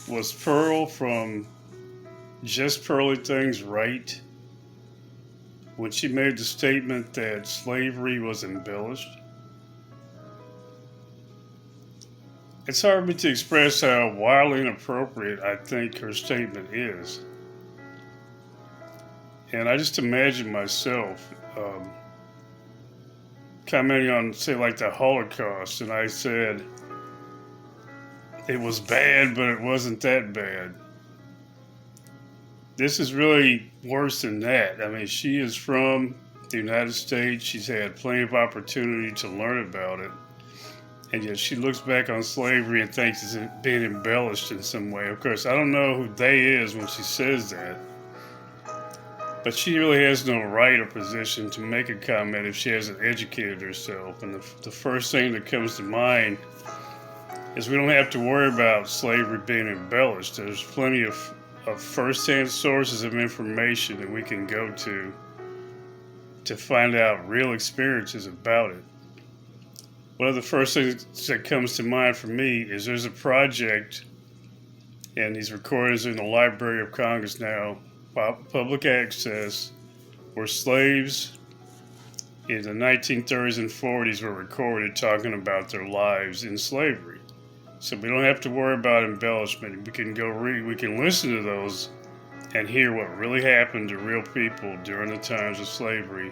Was Pearl from Just Pearly Things right when she made the statement that slavery was embellished? It's hard for me to express how wildly inappropriate I think her statement is. And I just imagine myself commenting on, say, like the Holocaust, and I said it was bad, but it wasn't that bad. This is really worse than that. I mean, she is from the United States. She's had plenty of opportunity to learn about it. And yet she looks back on slavery and thinks it's being embellished in some way. Of course, I don't know who they is when she says that. But she really has no right or position to make a comment if she hasn't educated herself. And the first thing that comes to mind is we don't have to worry about slavery being embellished. There's plenty of first-hand sources of information that we can go to find out real experiences about it. One of the first things that comes to mind for me is there's a project, and these recordings are in the Library of Congress now, public access, where slaves in the 1930s and 40s were recorded talking about their lives in slavery. So we don't have to worry about embellishment. We can go read, we can listen to those and hear what really happened to real people during the times of slavery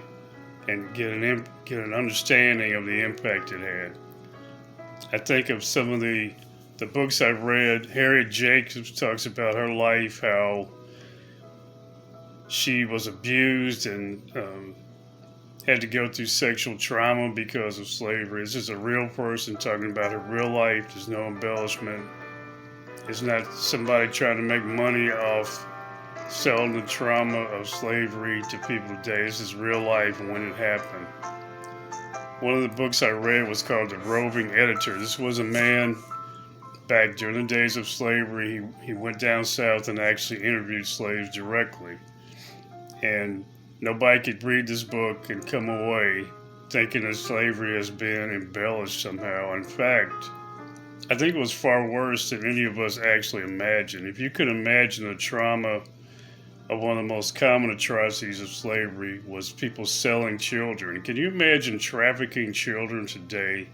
and get an understanding of the impact it had. I think of some of the books I've read. Harriet Jacobs talks about her life, how she was abused and had to go through sexual trauma because of slavery. This is a real person talking about her real life. There's no embellishment. It's not somebody trying to make money off selling the trauma of slavery to people today. This is real life and when it happened. One of the books I read was called The Roving Editor. This was a man back during the days of slavery. He went down south and actually interviewed slaves directly. And nobody could read this book and come away thinking that slavery has been embellished somehow. In fact, I think it was far worse than any of us actually imagined. If you could imagine the trauma of one of the most common atrocities of slavery was people selling children. Can you imagine trafficking children today?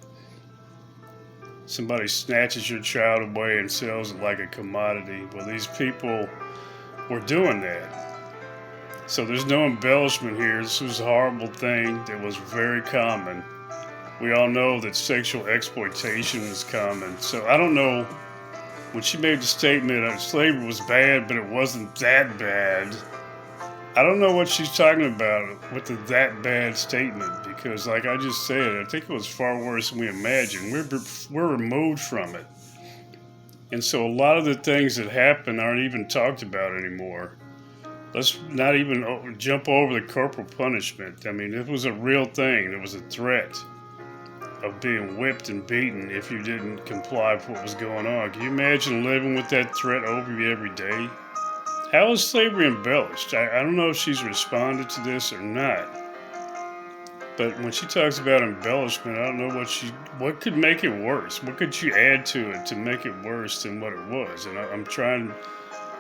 Somebody snatches your child away and sells it like a commodity. Well, these people were doing that. So there's no embellishment here. This was a horrible thing that was very common. We all know that sexual exploitation is common. So I don't know, when she made the statement that slavery was bad, but it wasn't that bad, I don't know what she's talking about with the that bad statement, because like I just said, I think it was far worse than we imagined. We're removed from it. And so a lot of the things that happen aren't even talked about anymore. Let's not even jump over the corporal punishment. I mean, it was a real thing. There was a threat of being whipped and beaten if you didn't comply with what was going on. Can you imagine living with that threat over you every day? How is slavery embellished? I don't know if she's responded to this or not. But when she talks about embellishment, I don't know what could make it worse. What could she add to it to make it worse than what it was? And I'm trying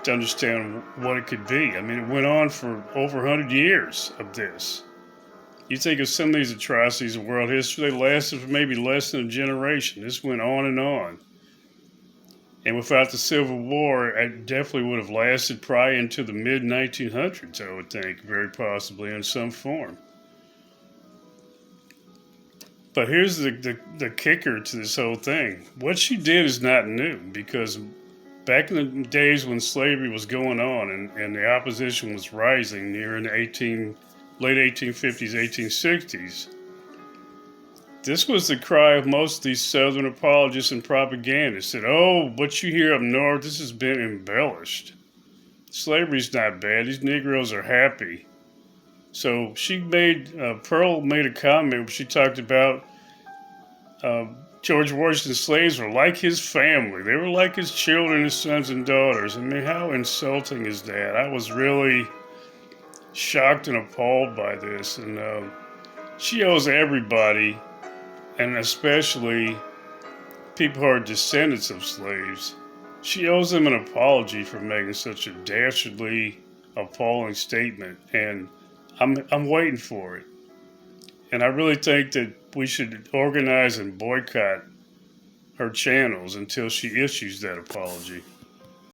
to understand what it could be. I mean, it went on for over 100 years of this. You think of some of these atrocities in world history, they lasted for maybe less than a generation. This went on and on. And without the Civil War, it definitely would have lasted probably into the mid-1900s, I would think, very possibly in some form. But here's the kicker to this whole thing. What she did is not new, because back in the days when slavery was going on and the opposition was rising near in the late 1850s, 1860s, this was the cry of most of these Southern apologists and propagandists that, oh, what you hear up north, this has been embellished. Slavery's not bad. These Negroes are happy. So Pearl made a comment where she talked about George Washington's slaves were like his family. They were like his children, his sons and daughters. I mean, how insulting is that? I was really shocked and appalled by this. And she owes everybody, and especially people who are descendants of slaves, She owes him an apology for making such a dastardly, appalling statement, and I'm waiting for it. And I really think that we should organize and boycott her channels until she issues that apology.